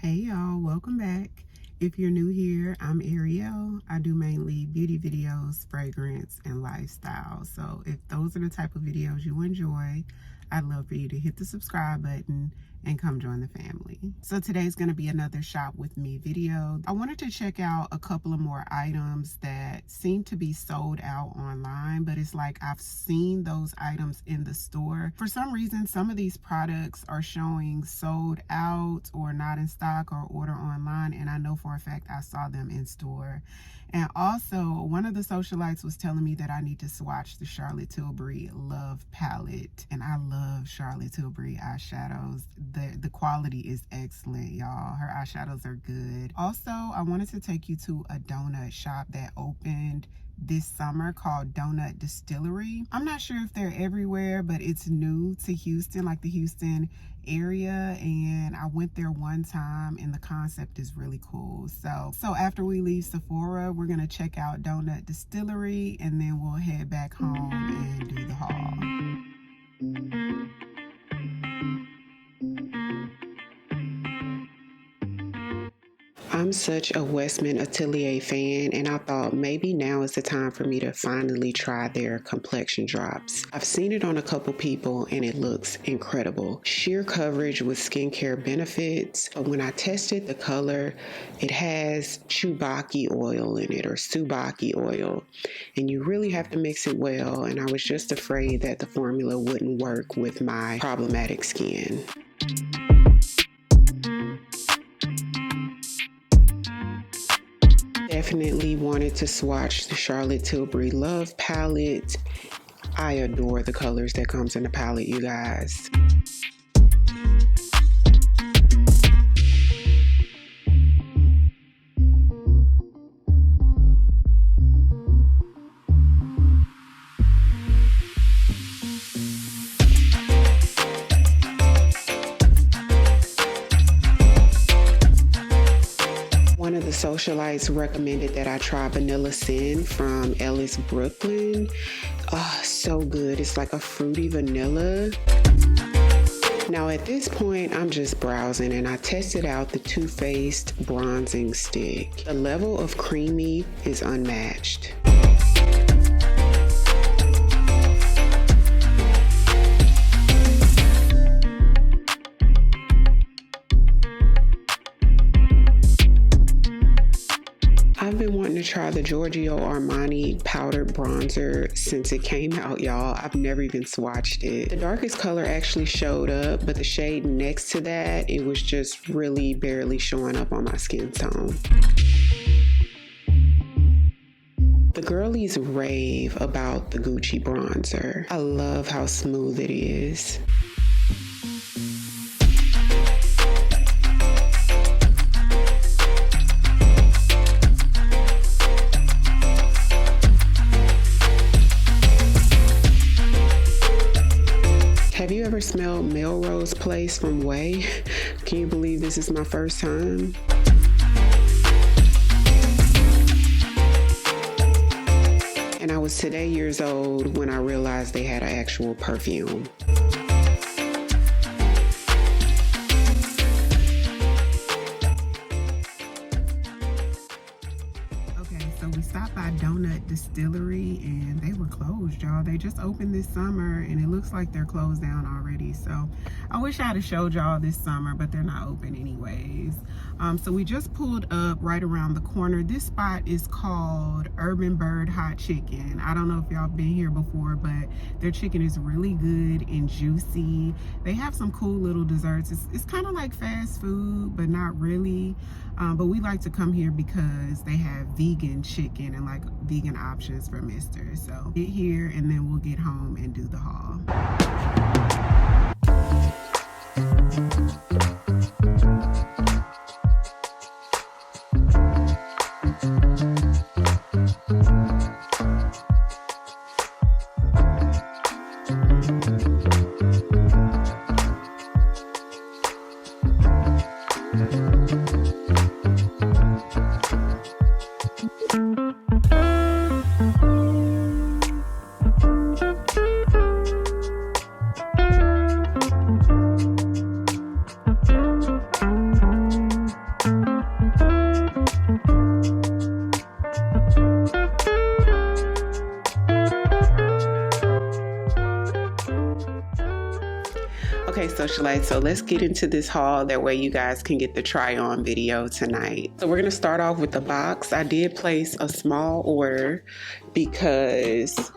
Hey y'all, welcome back. If you're new here, I'm Ariell. I do mainly beauty videos, fragrance, and lifestyle. So if those are the type of videos you enjoy, I'd love for you to hit the subscribe button and come join the family. So today's going to be another shop with me video. I wanted to check out a couple of more items that seem to be sold out online, but it's like I've seen those items in the store. For some reason, some of these products are showing sold out or not in stock or order online, and I know for a fact I saw them in store. And also, one of the socialites was telling me that I need to swatch the Charlotte Tilbury Love Palette. And I love Charlotte Tilbury eyeshadows. The quality is excellent, y'all. Her eyeshadows are good. Also, I wanted to take you to a donut shop that opened this summer called Distillery. I'm not sure if they're everywhere, but it's new to Houston, like the Houston area, and I went there one time and the concept is really cool. So after we leave Sephora, we're gonna check out Distillery and then we'll head back home and do the haul. I'm such a Westman Atelier fan, and I thought maybe now is the time for me to finally try their complexion drops. I've seen it on a couple people and it looks incredible. Sheer coverage with skincare benefits. But when I tested the color, it has Chewbacca oil in it, or Subaki oil, and you really have to mix it well, and I was just afraid that the formula wouldn't work with my problematic skin. Definitely wanted to swatch the Charlotte Tilbury Love Palette. I adore the colors that comes in the palette, you guys. One of the socialites recommended that I try Vanilla Sin from Ellis Brooklyn. Oh, so good. It's like a fruity vanilla. Now at this point, I'm just browsing and I tested out the Too Faced bronzing stick. The level of creamy is unmatched. I've been wanting to try the Giorgio Armani powdered bronzer since it came out, y'all. I've never even swatched it. The darkest color actually showed up, but the shade next to that, it was just really barely showing up on my skin tone. The girlies rave about the Gucci bronzer. I love how smooth it is. Have you ever smelled Melrose Place from Ouai? Can you believe this is my first time? And I was today years old when I realized they had an actual perfume. We stopped by Distillery and they were closed, y'all. They just opened this summer and it looks like they're closed down already. So I wish I had showed y'all this summer, but they're not open anyways. So we just pulled up right around the corner. This spot is called Urban Bird Hot Chicken. I don't know if y'all been here before, but their chicken is really good and juicy. They have some cool little desserts. It's kind of like fast food, but not really. But we like to come here because they have vegan chicken and like vegan options for Mister. So get here and then we'll get home and do the haul. socialites. So let's get into this haul. That way you guys can get the try on video tonight. So we're gonna start off with the box. I did place a small order because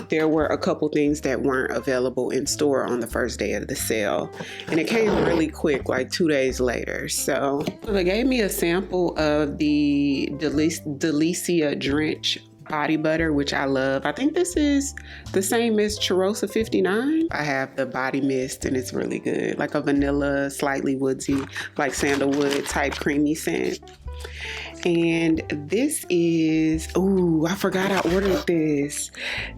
there were a couple things that weren't available in store on the first day of the sale, and it came really quick, like 2 days later. So they gave me a sample of the Delicia drench body butter, which I love. I think this is the same as Chierosa 59. I have the body mist and it's really good, like a vanilla, slightly woodsy, like sandalwood type creamy scent. And this is, ooh, I forgot I ordered this.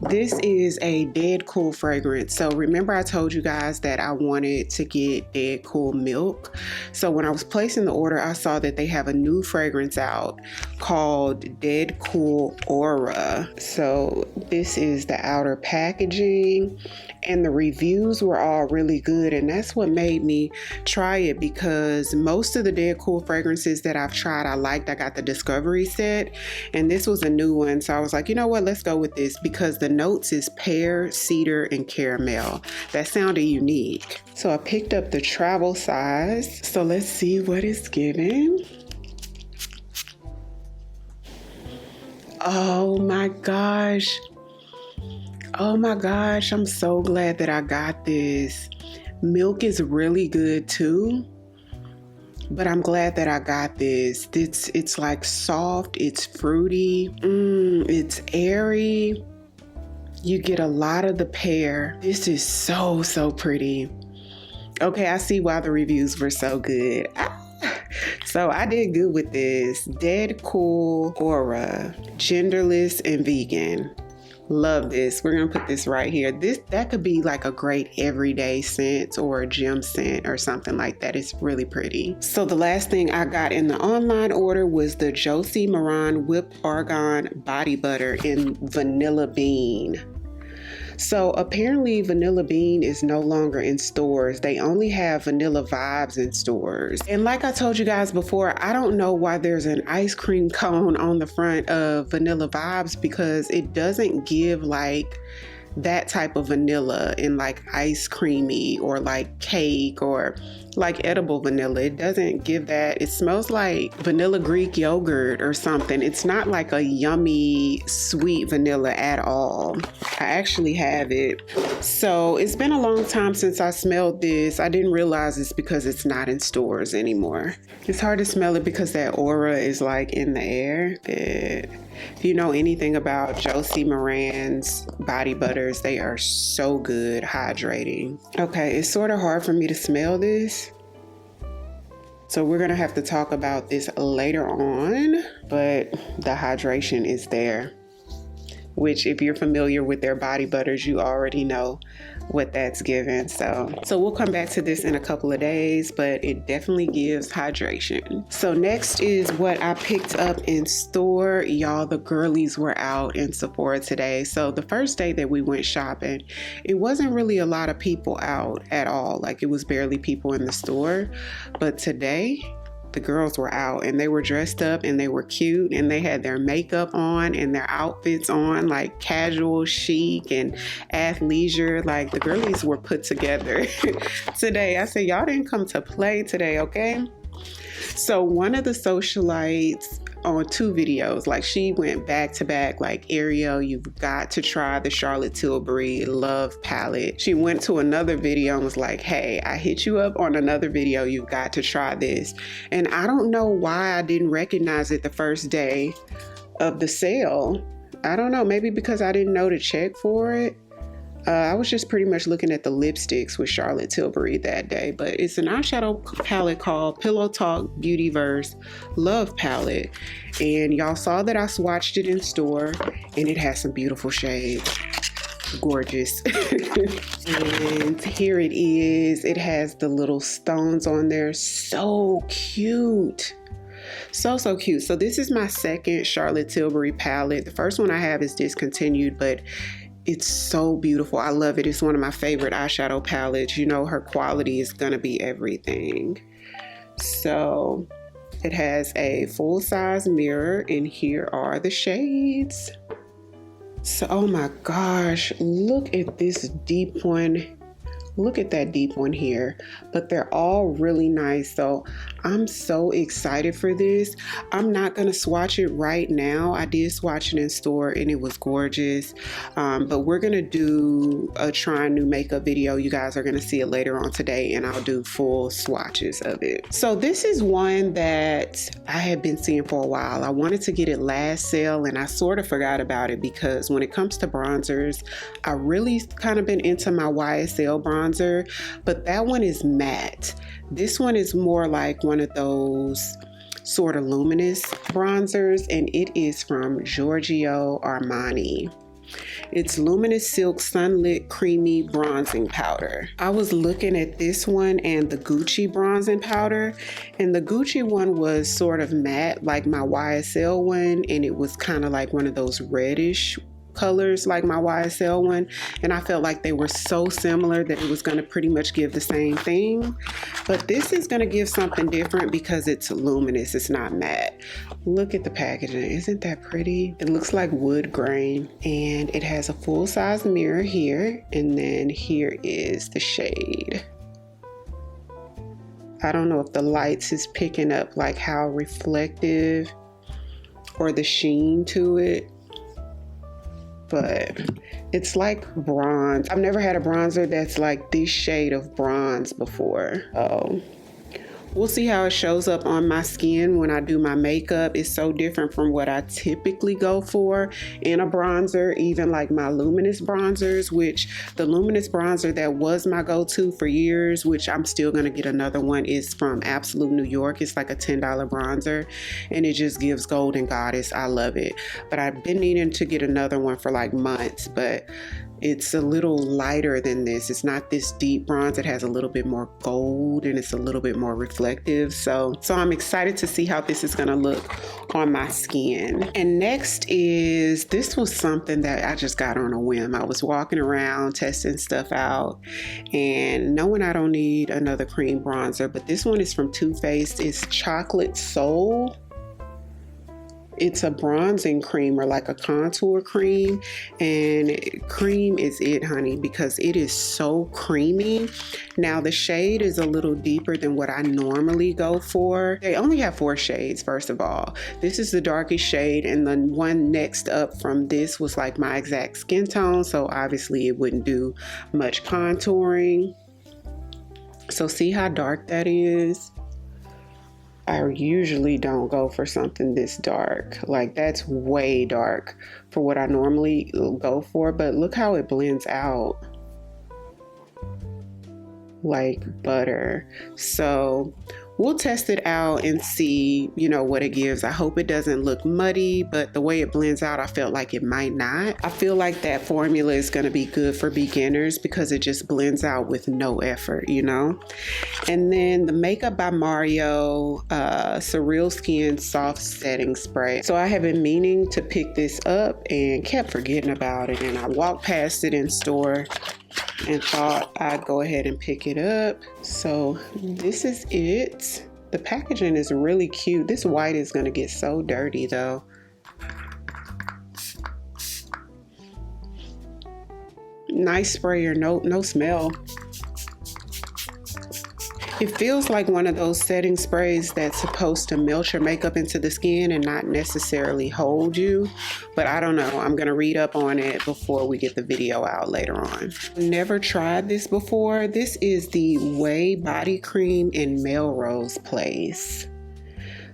This is a Dedcool fragrance. So remember I told you guys that I wanted to get Dedcool milk. So when I was placing the order, I saw that they have a new fragrance out called Dedcool Aura. So this is the outer packaging, and the reviews were all really good, and that's what made me try it, because most of the Dedcool fragrances that I've tried I liked. I got the Discovery set, and this was a new one, so I was like, you know what, let's go with this, because the notes is pear, cedar, and caramel. That sounded unique. So I picked up the travel size. So let's see what it's giving. Oh my gosh. Oh my gosh, I'm so glad that I got this. Milk is really good too, but I'm glad that I got this. It's like soft, it's fruity, it's airy. You get a lot of the pear. This is so pretty. Okay, I see why the reviews were so good. So I did good with this. Dedcool Aura, genderless and vegan. Love this. We're gonna put this right here. That could be like a great everyday scent or a gym scent or something like that. It's really pretty. So the last thing I got in the online order was the Josie Maran whipped argan body butter in vanilla bean. So apparently Vanilla Bean is no longer in stores. They only have Vanilla Vibes in stores. And like I told you guys before, I don't know why there's an ice cream cone on the front of Vanilla Vibes, because it doesn't give like that type of vanilla in like ice creamy or like cake or like edible vanilla. It doesn't give that. It smells like vanilla Greek yogurt or something. It's not like a yummy sweet vanilla at all. I actually have it. So it's been a long time since I smelled this. I didn't realize it's because it's not in stores anymore. It's hard to smell it because that aura is like in the air. But if you know anything about Josie Maran's body butters, they are so good, hydrating. Okay, it's sort of hard for me to smell this, so we're gonna have to talk about this later on, but the hydration is there, which if you're familiar with their body butters, you already know what that's given. So we'll come back to this in a couple of days, but it definitely gives hydration. So next is what I picked up in store. Y'all, the girlies were out in Sephora today. So the first day that we went shopping, it wasn't really a lot of people out at all. Like it was barely people in the store. But today, the girls were out and they were dressed up and they were cute and they had their makeup on and their outfits on, like casual chic and athleisure. Like the girlies were put together today. I said, y'all didn't come to play today, okay? So one of the socialites on 2 videos, like she went back to back, like, Ariel, you've got to try the Charlotte Tilbury Love Palette. She went to another video and was like, hey, I hit you up on another video, you've got to try this. And I don't know why I didn't recognize it the first day of the sale. I don't know, maybe because I didn't know to check for it. I was just pretty much looking at the lipsticks with Charlotte Tilbury that day, but it's an eyeshadow palette called Pillow Talk Beautyverse Love Palette. And y'all saw that I swatched it in store and it has some beautiful shades. Gorgeous. And here it is. It has the little stones on there. So cute. So cute. So this is my second Charlotte Tilbury palette. The first one I have is discontinued, but it's so beautiful. I love it. It's one of my favorite eyeshadow palettes. You know, her quality is gonna be everything. So it has a full-size mirror and here are the shades. So, oh my gosh, look at this deep one Look at that deep one here, but they're all really nice. So I'm so excited for this. I'm not going to swatch it right now. I did swatch it in store and it was gorgeous. But we're going to do a trying new makeup video. You guys are going to see it later on today, and I'll do full swatches of it. So this is one that I had been seeing for a while. I wanted to get it last sale and I sort of forgot about it because when it comes to bronzers, I really kind of been into my YSL bronzer, but that one is matte. This one is more like one of those sort of luminous bronzers, and it is from Giorgio Armani. It's Luminous Silk Sunlit Creamy Bronzing Powder. I was looking at this one and the Gucci bronzing powder, and the Gucci one was sort of matte like my YSL one, and it was kind of like one of those reddish colors like my YSL one, and I felt like they were so similar that it was going to pretty much give the same thing. But this is going to give something different because it's luminous, it's not matte. Look at the packaging, isn't that pretty? It looks like wood grain, and it has a full-size mirror here, and then here is the shade. I don't know if the lights is picking up like how reflective or the sheen to it, but it's like bronze. I've never had a bronzer that's like this shade of bronze before. Oh, we'll see how it shows up on my skin when I do my makeup. It's so different from what I typically go for in a bronzer, even like my luminous bronzers, which the luminous bronzer that was my go-to for years, which I'm still gonna get another one, is from Absolute New York. It's like a $10 bronzer and it just gives Golden Goddess. I love it. But I've been needing to get another one for like months, but it's a little lighter than this. It's not this deep bronze. It has a little bit more gold and it's a little bit more reflective. So I'm excited to see how this is gonna look on my skin. And next is, this was something that I just got on a whim. I was walking around testing stuff out and knowing I don't need another cream bronzer, but this one is from Too Faced. It's Chocolate Soul. It's a bronzing cream or like a contour cream, and cream is it, honey, because it is so creamy. Now the shade is a little deeper than what I normally go for. They only have 4 shades, first of all. This is the darkest shade, and the one next up from this was like my exact skin tone, so obviously it wouldn't do much contouring. So see how dark that is? I usually don't go for something this dark. Like, that's way dark for what I normally go for, but look how it blends out like butter. So we'll test it out and see, you know, what it gives. I hope it doesn't look muddy, but the way it blends out, I felt like it might not. I feel like that formula is going to be good for beginners because it just blends out with no effort, you know. And then the Makeup by Mario Surreal Skin Soft Setting Spray. So I have been meaning to pick this up and kept forgetting about it, and I walked past it in store and thought I'd go ahead and pick it up. So this is it. The packaging is really cute. This white is going to get so dirty though. Nice sprayer, no smell. It feels like one of those setting sprays that's supposed to melt your makeup into the skin and not necessarily hold you. But I don't know. I'm going to read up on it before we get the video out later on. Never tried this before. This is the Ouai Body Cream in Melrose Place.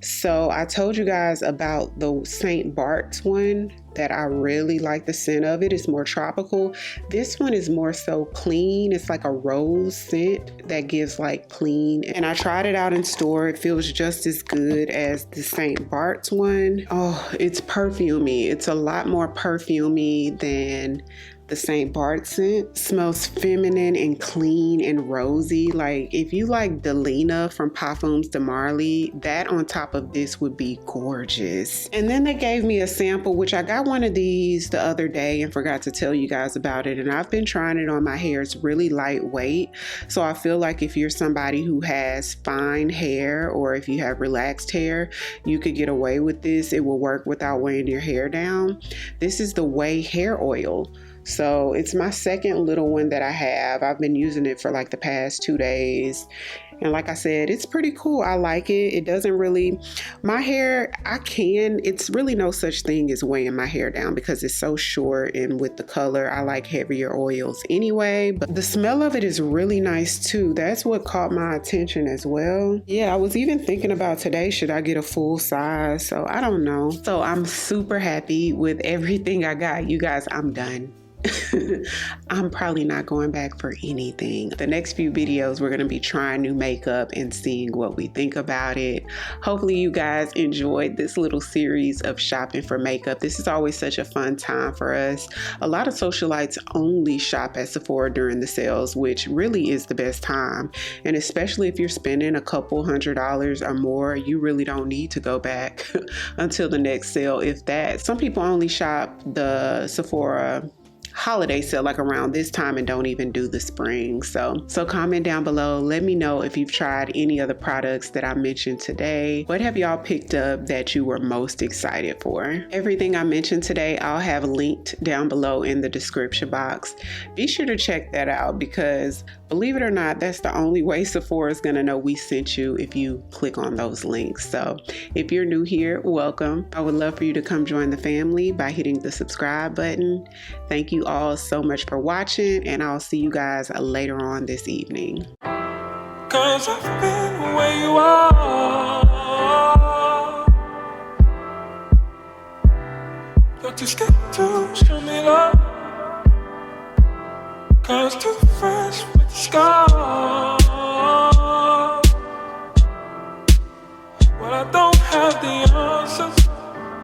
So I told you guys about the St. Bart's one that I really like the scent of it. It's more tropical. This one is more so clean. It's like a rose scent that gives like clean. And I tried it out in store. It feels just as good as the St. Bart's one. Oh, it's perfumey. It's a lot more perfumey than the St. Bart scent. Smells feminine and clean and rosy. Like if you like Delicia from Parfums de Marly, that on top of this would be gorgeous. And then they gave me a sample, which I got one of these the other day and forgot to tell you guys about it. And I've been trying it on my hair. It's really lightweight. So I feel like if you're somebody who has fine hair or if you have relaxed hair, you could get away with this. It will work without weighing your hair down. This is the Ouai hair oil. So it's my second little one that I have. I've been using it for like the past 2 days. And like I said, it's pretty cool. I like it. It doesn't really, my hair, it's really no such thing as weighing my hair down because it's so short, and with the color, I like heavier oils anyway. But the smell of it is really nice too. That's what caught my attention as well. Yeah, I was even thinking about today, should I get a full size? So I don't know. So I'm super happy with everything I got. You guys, I'm done. I'm probably not going back for anything. The next few videos, we're going to be trying new makeup and seeing what we think about it. Hopefully you guys enjoyed this little series of shopping for makeup. This is always such a fun time for us. A lot of socialites only shop at Sephora during the sales, which really is the best time. And especially if you're spending a couple $100s or more, you really don't need to go back until the next sale, if that. Some people only shop the Sephora holiday sale like around this time and don't even do the spring. So comment down below. Let me know if you've tried any of the products that I mentioned today. What have y'all picked up that you were most excited for? Everything I mentioned today, I'll have linked down below in the description box. Be sure to check that out because believe it or not, that's the only way Sephora is going to know we sent you, if you click on those links. So if you're new here, welcome. I would love for you to come join the family by hitting the subscribe button. Thank you all so much for watching, and I'll see you guys later on this evening. 'Cause I've been where you are. You're too scared to show me love. 'Cause too fresh with the scars. Well, I don't have the